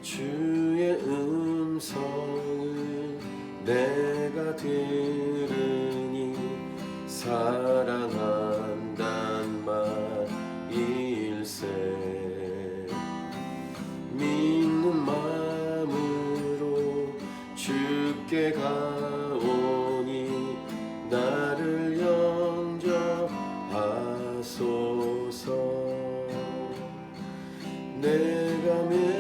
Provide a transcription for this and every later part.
주의 음성을 내가 들으니 사랑한단 말일세. 믿는 마음으로 주께 가오니 나를 영접하소서. 내가 매일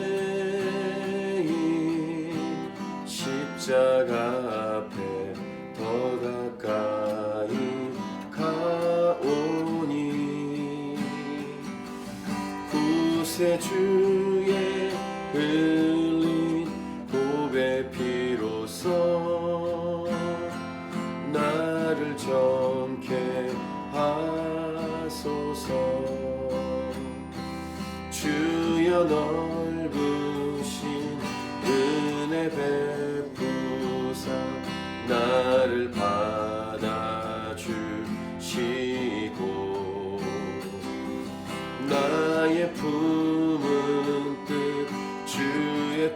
십자가 앞에 더 가까이 가오니 구세주의 흘린 보배 피로써 나를 정케 하소서. 주여 넓으신 은혜 베푸사 나를 받아주시고 나의 품은 뜻 주의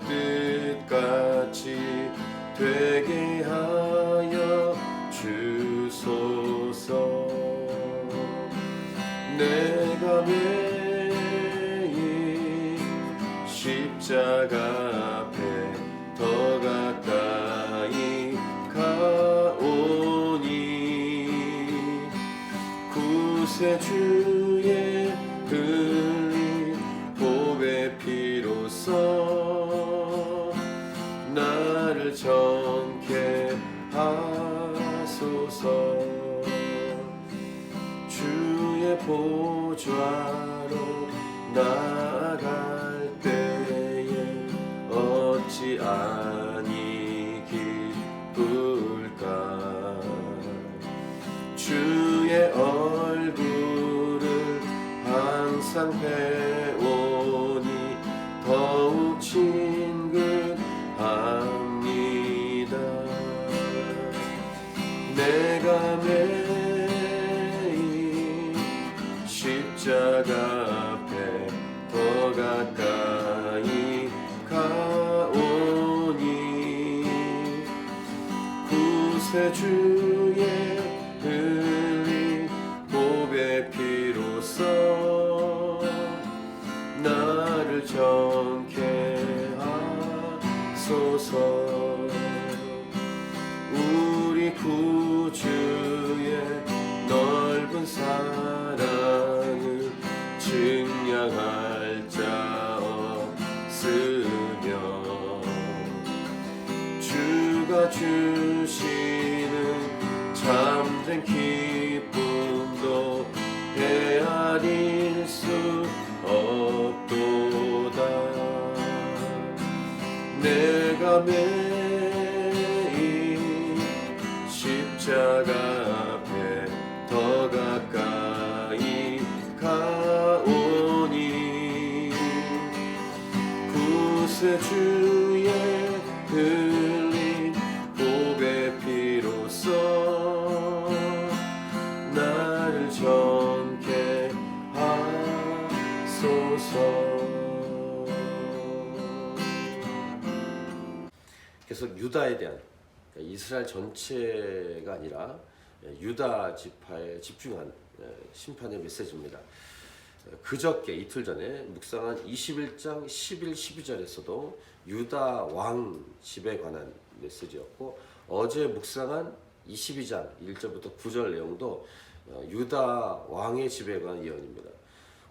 뜻같이 되게 하여 주소서. 내가 매일 십자가 앞에 더 가까이 가오니 구세주의 흘린 보배 피로써 나를 정케 하소서. 주의 보좌로 나아갈 때에 어찌 아니 기쁠까. 주의 얼굴을 항상 배우니 더욱 친근합니다. 내가 매일 십자가 앞에 더 가까이 가오니 구세주의 흘린 보배 피로써 나를 정케 하소서. 우리 구주의 넓은 사랑을 증량할 자 없으며 주가 주시는 참된 기쁨도 헤아릴 수 없도다. 내가 매일 십자가 앞에 더 가까이 가오니 구세주의 흘린 보배 피로써 나를 정케 하소서. 계속 유다에 대한, 이스라엘 전체가 아니라 유다 지파에 집중한 심판의 메시지입니다. 그저께 이틀 전에 묵상한 21장 11, 12절에서도 유다 왕 집에 관한 메시지였고, 어제 묵상한 22장 1절부터 9절 내용도 유다 왕의 집에 관한 예언입니다.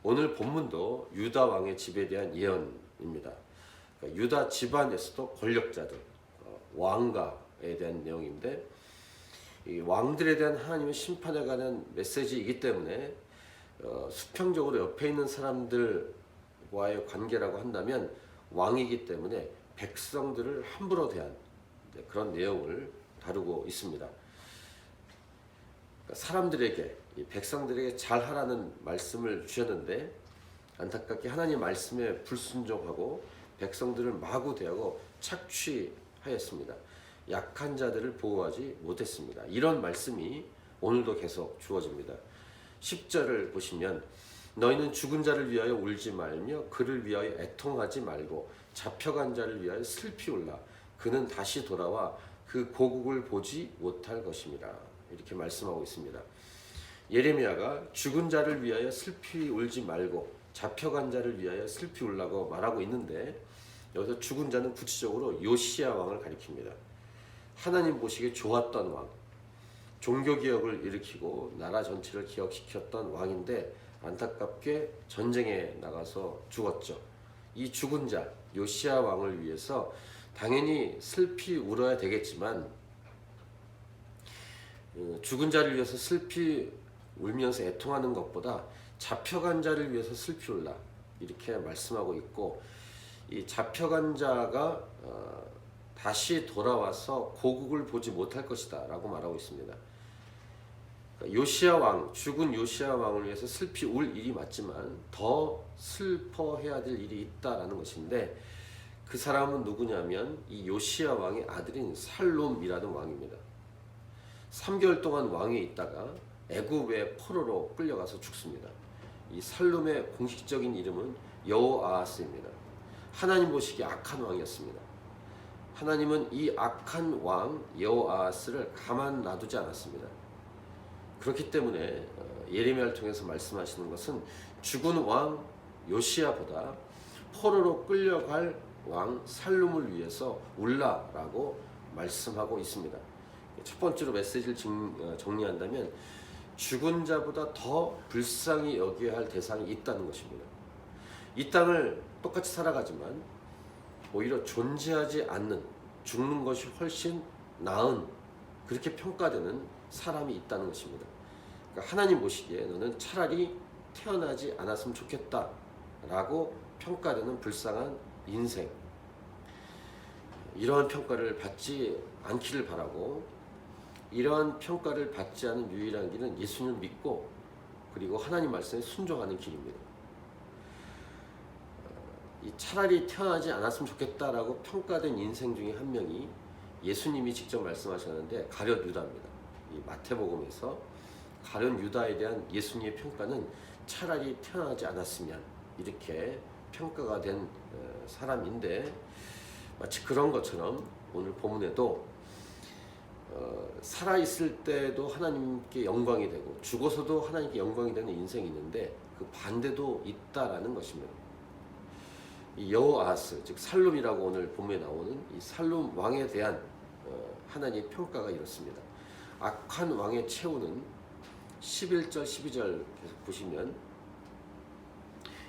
오늘 본문도 유다 왕의 집에 대한 예언입니다. 유다 집안에서도 권력자들, 왕가에 대한 내용인데, 이 왕들에 대한 하나님의 심판에 관한 메시지이기 때문에 수평적으로 옆에 있는 사람들과의 관계라고 한다면 왕이기 때문에 백성들을 함부로 대한 그런 내용을 다루고 있습니다. 사람들에게, 백성들에게 잘하라는 말씀을 주셨는데 안타깝게 하나님 말씀에 불순종하고 백성들을 마구 대하고 착취하였습니다. 약한 자들을 보호하지 못했습니다. 이런 말씀이 오늘도 계속 주어집니다. 10절을 보시면 너희는 죽은 자를 위하여 울지 말며 그를 위하여 애통하지 말고 잡혀간 자를 위하여 슬피 울라. 그는 다시 돌아와 그 고국을 보지 못할 것임이라. 이렇게 말씀하고 있습니다. 예레미야가 죽은 자를 위하여 슬피 울지 말고 잡혀간 자를 위하여 슬피 울라고 말하고 있는데, 여기서 죽은 자는 구체적으로 요시야 왕을 가리킵니다. 하나님 보시기에 좋았던 왕, 종교개혁을 일으키고 나라 전체를 기억시켰던 왕인데 안타깝게 전쟁에 나가서 죽었죠. 이 죽은 자 요시야 왕을 위해서 당연히 슬피 울어야 되겠지만, 죽은 자를 위해서 슬피 울면서 애통하는 것보다 잡혀간 자를 위해서 슬피 울라, 이렇게 말씀하고 있고, 이 잡혀간 자가 다시 돌아와서 고국을 보지 못할 것이다 라고 말하고 있습니다. 요시야 왕, 죽은 요시야 왕을 위해서 슬피 울 일이 맞지만 더 슬퍼해야 될 일이 있다라는 것인데, 그 사람은 누구냐면 이 요시야 왕의 아들인 살롬이라는 왕입니다. 3개월 동안 왕위에 있다가 애굽의 포로로 끌려가서 죽습니다. 이 살롬의 공식적인 이름은 여호아하스입니다. 하나님 보시기에 악한 왕이었습니다. 하나님은 이 악한 왕 여호아하스를 가만 놔두지 않았습니다. 그렇기 때문에 예레미야를 통해서 말씀하시는 것은 죽은 왕 요시야보다 포로로 끌려갈 왕 살룸을 위해서 울라라고 말씀하고 있습니다. 첫 번째로 메시지를 정리한다면 죽은 자보다 더 불쌍히 여겨야 할 대상이 있다는 것입니다. 이 땅을 똑같이 살아가지만 오히려 존재하지 않는, 죽는 것이 훨씬 나은, 그렇게 평가되는 사람이 있다는 것입니다. 그러니까 하나님 보시기에 너는 차라리 태어나지 않았으면 좋겠다 라고 평가되는 불쌍한 인생, 이러한 평가를 받지 않기를 바라고, 이러한 평가를 받지 않은 유일한 길은 예수님을 믿고 그리고 하나님 말씀에 순종하는 길입니다. 이 차라리 태어나지 않았으면 좋겠다라고 평가된 인생 중에 한 명이 예수님이 직접 말씀하셨는데 가룟 유다입니다. 이 마태복음에서 가룟 유다에 대한 예수님의 평가는 차라리 태어나지 않았으면, 이렇게 평가가 된 사람인데, 마치 그런 것처럼 오늘 본문에도 살아있을 때도 하나님께 영광이 되고 죽어서도 하나님께 영광이 되는 인생이 있는데 그 반대도 있다라는 것입니다. 이 여호아하스, 즉 살룸이라고 오늘 본문에 나오는 이 살룸 왕에 대한 하나님의 평가가 이렇습니다. 악한 왕의 최후는 11절 12절 계속 보시면,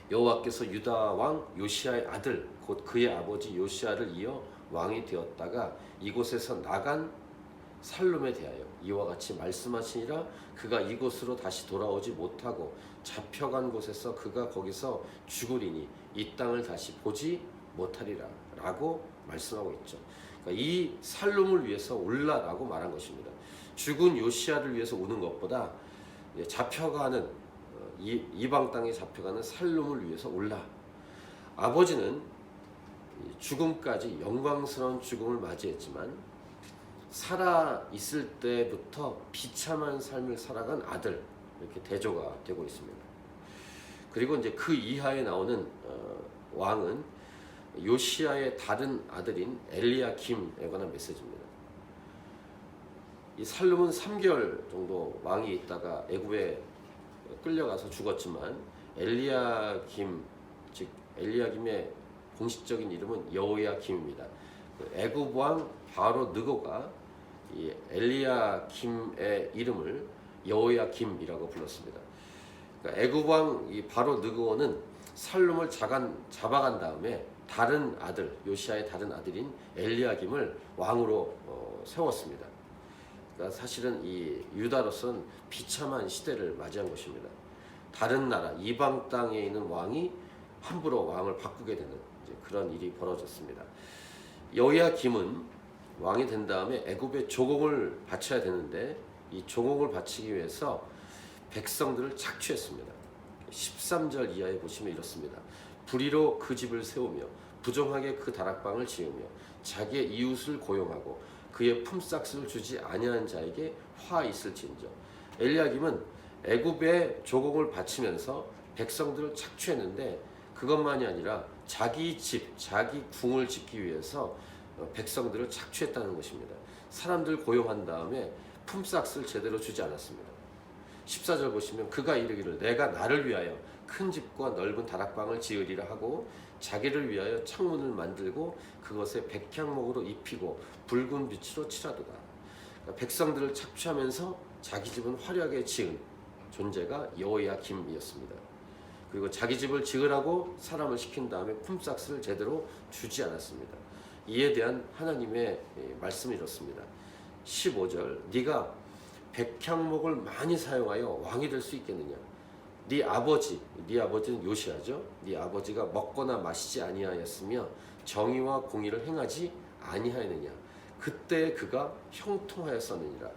여호와께서 유다 왕 요시야의 아들 곧 그의 아버지 요시야를 이어 왕이 되었다가 이곳에서 나간 살룸에 대하여 이와 같이 말씀하시니라. 그가 이곳으로 다시 돌아오지 못하고 잡혀간 곳에서 그가 거기서 죽으리니 이 땅을 다시 보지 못하리라 라고 말씀하고 있죠. 그러니까 이 살룸을 위해서 울라라고 말한 것입니다. 죽은 요시야를 위해서 우는 것보다 잡혀가는 이방 땅에 잡혀가는 살룸을 위해서 울라. 아버지는 죽음까지 영광스러운 죽음을 맞이했지만 살아 있을 때부터 비참한 삶을 살아간 아들, 이렇게 대조가 되고 있습니다. 그리고 이제 그 이하에 나오는 왕은 요시야의 다른 아들인 엘리야김에 관한 메시지입니다. 이 살룸은 3개월 정도 왕이 있다가 애굽에 끌려가서 죽었지만 엘리야김, 즉 엘리야김의 공식적인 이름은 여호야김입니다. 애굽 왕 바로 느고가 이 엘리야김의 이름을 여호야김이라고 불렀습니다. 그러니까 애굽 왕 이 바로 느고는 살룸을 잡아간 다음에 다른 아들, 요시야의 다른 아들인 엘리야김을 왕으로 세웠습니다. 그러니까 사실은 이 유다로서는 비참한 시대를 맞이한 것입니다. 다른 나라, 이방 땅에 있는 왕이 함부로 왕을 바꾸게 되는 그런 일이 벌어졌습니다. 여호야김은 왕이 된 다음에 애굽에 조공을 바쳐야 되는데 이 조공을 바치기 위해서 백성들을 착취했습니다. 13절 이하에 보시면 이렇습니다. 불의로 그 집을 세우며 부정하게 그 다락방을 지으며 자기의 이웃을 고용하고 그의 품삯을 주지 아니한 자에게 화 있을진저. 엘리야김은 애굽에 조공을 바치면서 백성들을 착취했는데 그것만이 아니라 자기 집, 자기 궁을 짓기 위해서 백성들을 착취했다는 것입니다. 사람들 고용한 다음에 품삯을 제대로 주지 않았습니다. 14절 보시면 그가 이르기를 내가 나를 위하여 큰 집과 넓은 다락방을 지으리라 하고 자기를 위하여 창문을 만들고 그것에 백향목으로 입히고 붉은 빛으로 칠하도다. 그러니까 백성들을 착취하면서 자기 집은 화려하게 지은 존재가 여호야김이었습니다. 그리고 자기 집을 지으라고 사람을 시킨 다음에 품삯을 제대로 주지 않았습니다. 이에 대한 하나님의 말씀이 이렇습니다. 15절 네가 백향목을 많이 사용하여 왕이 될 수 있겠느냐? 네 아버지는 요시야죠. 네 아버지가 먹거나 마시지 아니하였으며 정의와 공의를 행하지 아니하였느냐? 그때 그가 형통하였었느니라.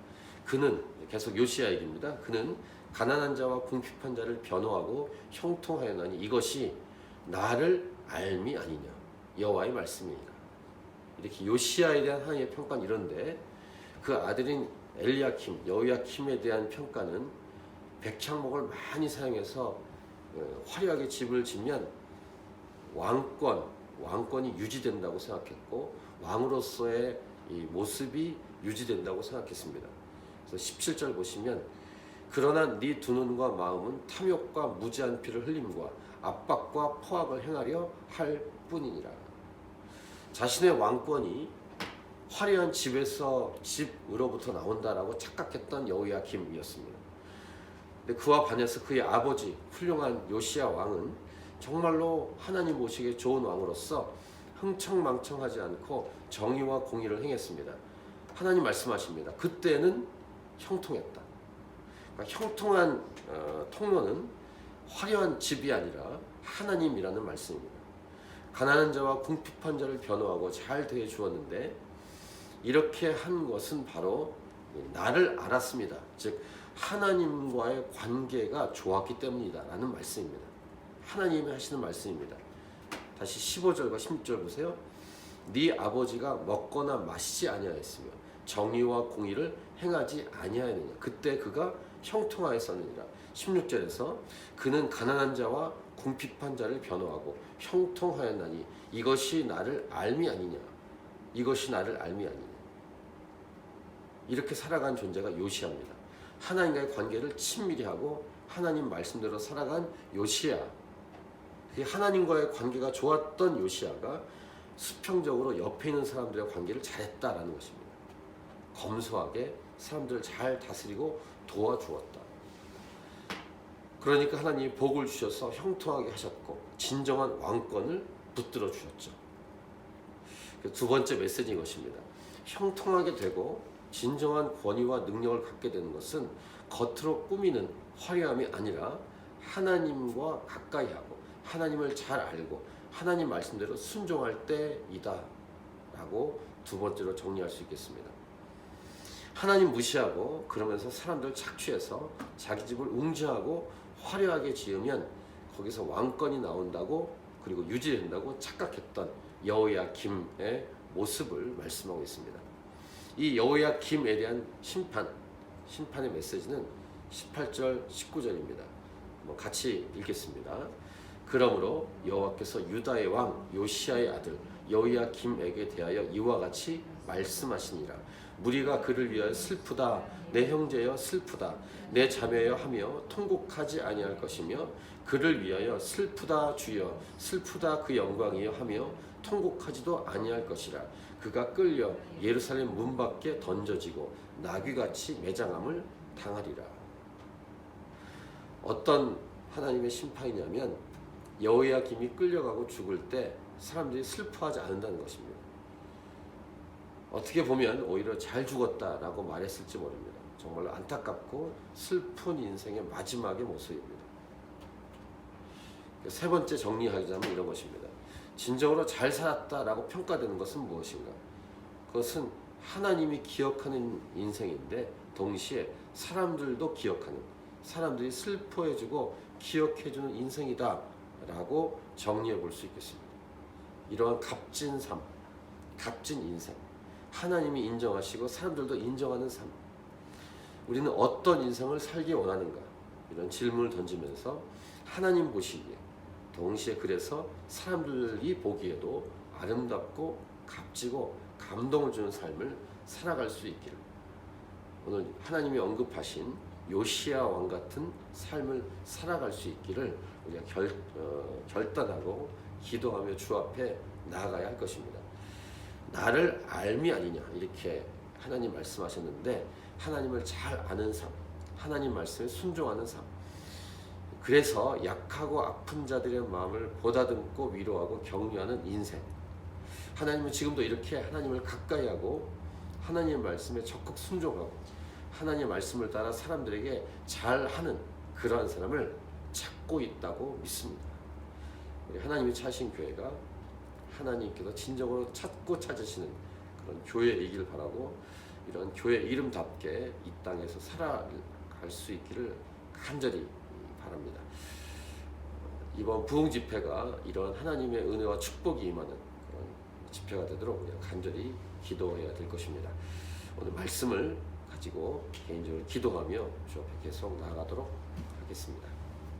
그는 계속 요시야 얘기입니다. 그는 가난한 자와 궁핍한 자를 변호하고 형통하였나니 이것이 나를 알미 아니냐? 여호와의 말씀이니라. 이렇게 요시야에 대한 하나님의 평가는 이런데 그 아들인 엘리야킴, 여호야킴에 대한 평가는 백향목을 많이 사용해서 화려하게 집을 짓면 왕권이 유지된다고 생각했고 왕으로서의 이 모습이 유지된다고 생각했습니다. 그래서 17절 보시면 그러나 네 두 눈과 마음은 탐욕과 무지한 피를 흘림과 압박과 포악을 행하려 할 뿐이니라. 자신의 왕권이 화려한 집으로부터 나온다라고 착각했던 여호야김이었습니다. 근데 그와 반해서 그의 아버지 훌륭한 요시야 왕은 정말로 하나님 보시기에 좋은 왕으로서 흥청망청하지 않고 정의와 공의를 행했습니다. 하나님 말씀하십니다. 그때는 형통했다. 그러니까 형통한 통로는 화려한 집이 아니라 하나님이라는 말씀입니다. 가난한 자와 궁핍한 자를 변호하고 잘 대해 주었는데 이렇게 한 것은 바로 나를 알았습니다. 즉 하나님과의 관계가 좋았기 때문이다 라는 말씀입니다. 하나님이 하시는 말씀입니다. 다시 15절과 16절 보세요. 네 아버지가 먹거나 마시지 아니하였으며 정의와 공의를 행하지 아니하였느냐? 그때 그가 형통하였었느니라. 16절에서 그는 가난한 자와 궁핍한 자를 변호하고 형통하였나니 이것이 나를 알미 아니냐? 이것이 나를 알미 아니냐? 이렇게 살아간 존재가 요시야입니다. 하나님과의 관계를 친밀히 하고 하나님 말씀대로 살아간 요시야. 하나님과의 관계가 좋았던 요시야가 수평적으로 옆에 있는 사람들의 관계를 잘했다라는 것입니다. 검소하게 사람들을 잘 다스리고 도와주었다. 그러니까 하나님이 복을 주셔서 형통하게 하셨고 진정한 왕권을 붙들어 주셨죠. 두 번째 메시지인 것입니다. 형통하게 되고 진정한 권위와 능력을 갖게 되는 것은 겉으로 꾸미는 화려함이 아니라 하나님과 가까이 하고 하나님을 잘 알고 하나님 말씀대로 순종할 때이다 라고 두 번째로 정리할 수 있겠습니다. 하나님 무시하고 그러면서 사람들 착취해서 자기 집을 웅장하고 화려하게 지으면 거기서 왕권이 나온다고 그리고 유지된다고 착각했던 여호야김의 모습을 말씀하고 있습니다. 이 여호야김에 대한 심판의 메시지는 18절 19절입니다. 같이 읽겠습니다. 그러므로 여호와께서 유다의 왕 요시야의 아들 여호야김에게 대하여 이와 같이 말씀하시니라. 무리가 그를 위하여 슬프다 내 형제여 슬프다 내 자매여 하며 통곡하지 아니할 것이며 그를 위하여 슬프다 주여 슬프다 그 영광이여 하며 통곡하지도 아니할 것이라. 그가 끌려 예루살렘 문 밖에 던져지고 나귀같이 매장함을 당하리라. 어떤 하나님의 심판이냐면 여호야김이 끌려가고 죽을 때 사람들이 슬퍼하지 않는다는 것입니다. 어떻게 보면 오히려 잘 죽었다라고 말했을지 모릅니다. 정말로 안타깝고 슬픈 인생의 마지막의 모습입니다. 세 번째 정리하자면 이런 것입니다. 진정으로 잘 살았다라고 평가되는 것은 무엇인가? 그것은 하나님이 기억하는 인생인데 동시에 사람들도 기억하는, 사람들이 슬퍼해주고 기억해주는 인생이다 라고 정리해 볼 수 있겠습니다. 이러한 값진 삶, 값진 인생, 하나님이 인정하시고 사람들도 인정하는 삶, 우리는 어떤 인생을 살기 원하는가? 이런 질문을 던지면서 하나님 보시기에 동시에 그래서 사람들이 보기에도 아름답고 값지고 감동을 주는 삶을 살아갈 수 있기를, 오늘 하나님이 언급하신 요시야 왕 같은 삶을 살아갈 수 있기를 우리가 결단하고 기도하며 주 앞에 나아가야 할 것입니다. 나를 알미 아니냐 이렇게 하나님 말씀하셨는데, 하나님을 잘 아는 삶, 하나님 말씀에 순종하는 삶, 그래서 약하고 아픈 자들의 마음을 보다듬고 위로하고 격려하는 인생. 하나님은 지금도 이렇게 하나님을 가까이 하고 하나님의 말씀에 적극 순종하고 하나님의 말씀을 따라 사람들에게 잘하는 그러한 사람을 찾고 있다고 믿습니다. 우리 하나님이 찾으신 교회가 하나님께서 진정으로 찾고 찾으시는 그런 교회이길 바라고, 이런 교회 이름답게 이 땅에서 살아갈 수 있기를 간절히 바랍니다. 이번 부흥 집회가 이런 하나님의 은혜와 축복이 임하는 그런 집회가 되도록 우리가 간절히 기도해야 될 것입니다. 오늘 말씀을 가지고 개인적으로 기도하며 주 앞에 계속 나아가도록 하겠습니다.